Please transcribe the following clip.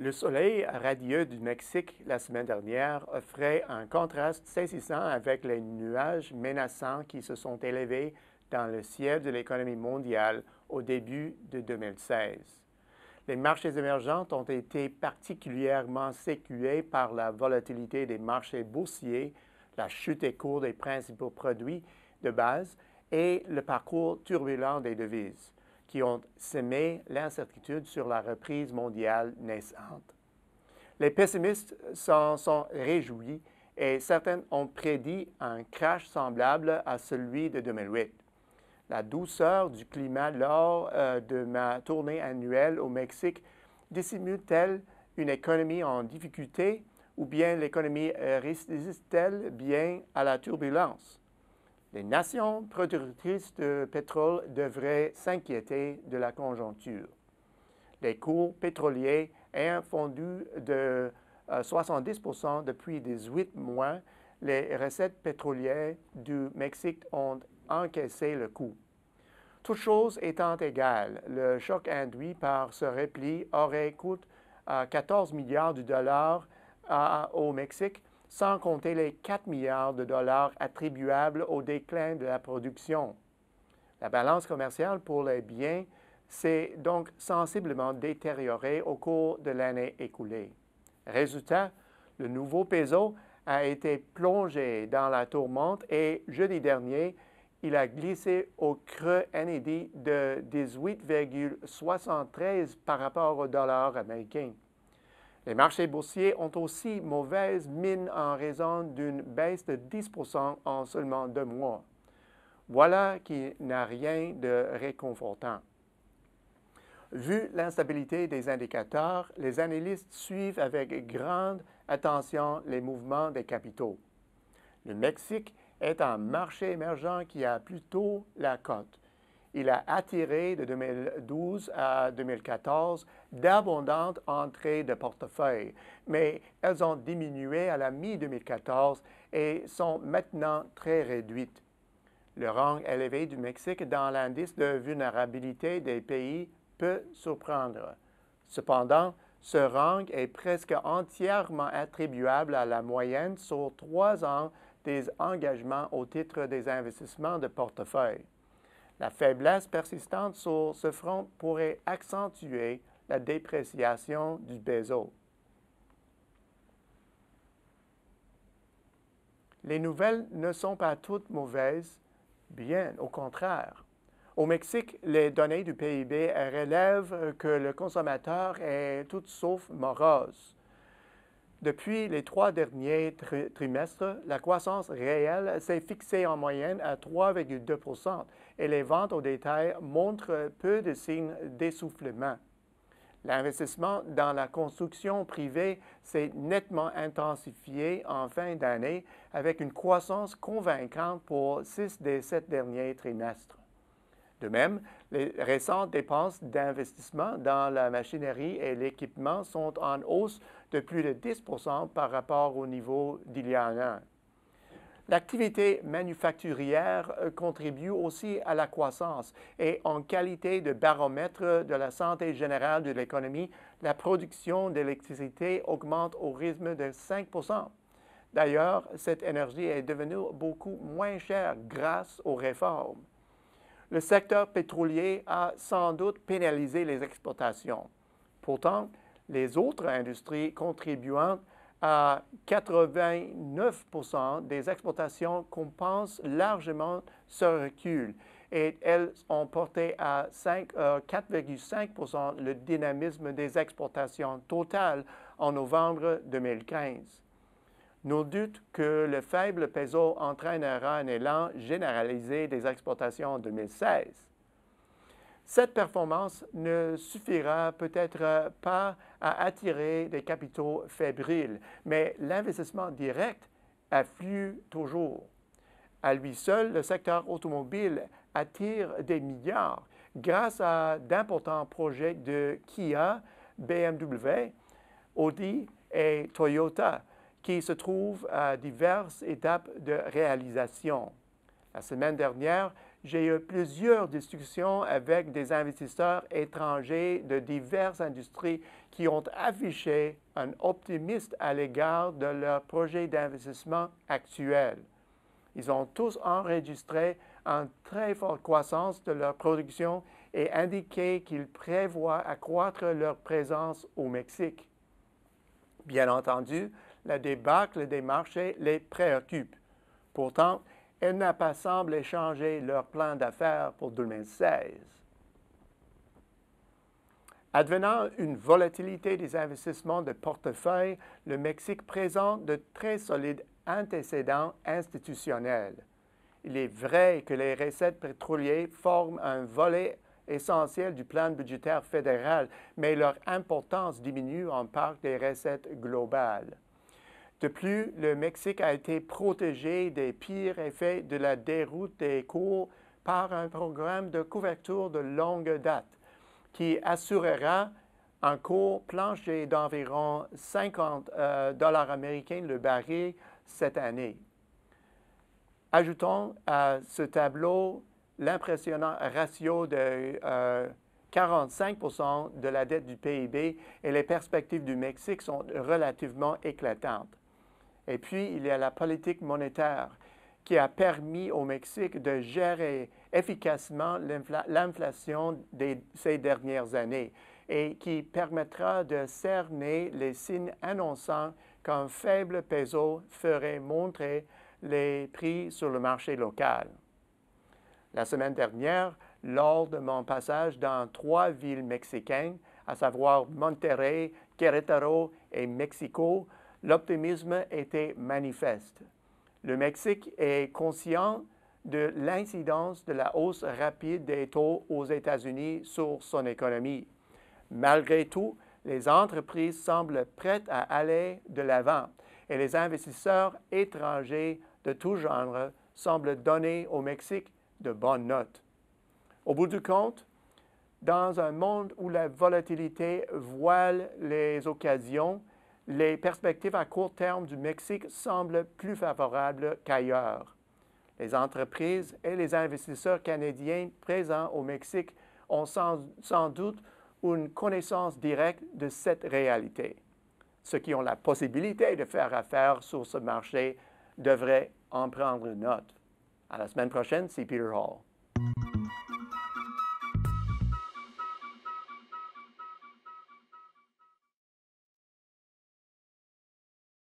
Le soleil radieux du Mexique la semaine dernière offrait un contraste saisissant avec les nuages menaçants qui se sont élevés dans le ciel de l'économie mondiale au début de 2016. Les marchés émergents ont été particulièrement secoués par la volatilité des marchés boursiers, la chute des cours des principaux produits de base et le parcours turbulent des devises, qui ont semé l'incertitude sur la reprise mondiale naissante. Les pessimistes s'en sont réjouis et certains ont prédit un crash semblable à celui de 2008. La douceur du climat lors de ma tournée annuelle au Mexique dissimule-t-elle une économie en difficulté ou bien l'économie résiste-t-elle bien à la turbulence? Les nations productrices de pétrole devraient s'inquiéter de la conjoncture. Les cours pétroliers ayant fondu de 70% depuis 18 mois, les recettes pétrolières du Mexique ont encaissé le coup. Toutes choses étant égales, le choc induit par ce repli aurait coûté 14 milliards de dollars au Mexique, sans compter les 4 milliards de dollars attribuables au déclin de la production. La balance commerciale pour les biens s'est donc sensiblement détériorée au cours de l'année écoulée. Résultat, le nouveau peso a été plongé dans la tourmente et jeudi dernier, il a glissé au creux inédit de 18,73 par rapport au dollar américain. Les marchés boursiers ont aussi mauvaise mine en raison d'une baisse de 10% en seulement 2 mois. Voilà qui n'a rien de réconfortant. Vu l'instabilité des indicateurs, les analystes suivent avec grande attention les mouvements des capitaux. Le Mexique est un marché émergent qui a plutôt la cote. Il a attiré de 2012 à 2014 d'abondantes entrées de portefeuille, mais elles ont diminué à la mi-2014 et sont maintenant très réduites. Le rang élevé du Mexique dans l'indice de vulnérabilité des pays peut surprendre. Cependant, ce rang est presque entièrement attribuable à la moyenne sur 3 ans des engagements au titre des investissements de portefeuille. La faiblesse persistante sur ce front pourrait accentuer la dépréciation du peso. Les nouvelles ne sont pas toutes mauvaises, bien au contraire. Au Mexique, les données du PIB relèvent que le consommateur est tout sauf morose. Depuis les 3 derniers trimestres, la croissance réelle s'est fixée en moyenne à 3,2 % et les ventes au détail montrent peu de signes d'essoufflement. L'investissement dans la construction privée s'est nettement intensifié en fin d'année avec une croissance convaincante pour 6 des 7 derniers trimestres. De même, les récentes dépenses d'investissement dans la machinerie et l'équipement sont en hausse de plus de 10% par rapport au niveau d'il y a un an. L'activité manufacturière contribue aussi à la croissance et en qualité de baromètre de la santé générale de l'économie, la production d'électricité augmente au rythme de 5%. D'ailleurs, cette énergie est devenue beaucoup moins chère grâce aux réformes. Le secteur pétrolier a sans doute pénalisé les exportations. Pourtant, les autres industries contribuant à 89% des exportations compensent largement ce recul et elles ont porté à 4,5% le dynamisme des exportations totales en novembre 2015. Nul doute que le faible peso entraînera un élan généralisé des exportations en 2016. Cette performance ne suffira peut-être pas à attirer des capitaux fébriles, mais l'investissement direct afflue toujours. À lui seul, le secteur automobile attire des milliards grâce à d'importants projets de Kia, BMW, Audi et Toyota, qui se trouvent à diverses étapes de réalisation. La semaine dernière, j'ai eu plusieurs discussions avec des investisseurs étrangers de diverses industries qui ont affiché un optimisme à l'égard de leurs projets d'investissement actuels. Ils ont tous enregistré une très forte croissance de leur production et indiqué qu'ils prévoient accroître leur présence au Mexique. Bien entendu, la débâcle des marchés les préoccupe. Pourtant, elle n'a pas semblé changer leur plan d'affaires pour 2016. Advenant une volatilité des investissements de portefeuille, le Mexique présente de très solides antécédents institutionnels. Il est vrai que les recettes pétrolières forment un volet essentiel du plan budgétaire fédéral, mais leur importance diminue en part des recettes globales. De plus, le Mexique a été protégé des pires effets de la déroute des cours par un programme de couverture de longue date qui assurera un cours plancher d'environ 50 dollars américains le baril cette année. Ajoutons à ce tableau l'impressionnant ratio de 45% de la dette du PIB et les perspectives du Mexique sont relativement éclatantes. Et puis, il y a la politique monétaire qui a permis au Mexique de gérer efficacement l'inflation ces dernières années et qui permettra de cerner les signes annonçant qu'un faible peso ferait monter les prix sur le marché local. La semaine dernière, lors de mon passage dans 3 villes mexicaines, à savoir Monterrey, Querétaro et Mexico, l'optimisme était manifeste. Le Mexique est conscient de l'incidence de la hausse rapide des taux aux États-Unis sur son économie. Malgré tout, les entreprises semblent prêtes à aller de l'avant et les investisseurs étrangers de tout genre semblent donner au Mexique de bonnes notes. Au bout du compte, dans un monde où la volatilité voile les occasions, les perspectives à court terme du Mexique semblent plus favorables qu'ailleurs. Les entreprises et les investisseurs canadiens présents au Mexique ont sans doute une connaissance directe de cette réalité. Ceux qui ont la possibilité de faire affaire sur ce marché devraient en prendre note. À la semaine prochaine, c'est Peter Hall.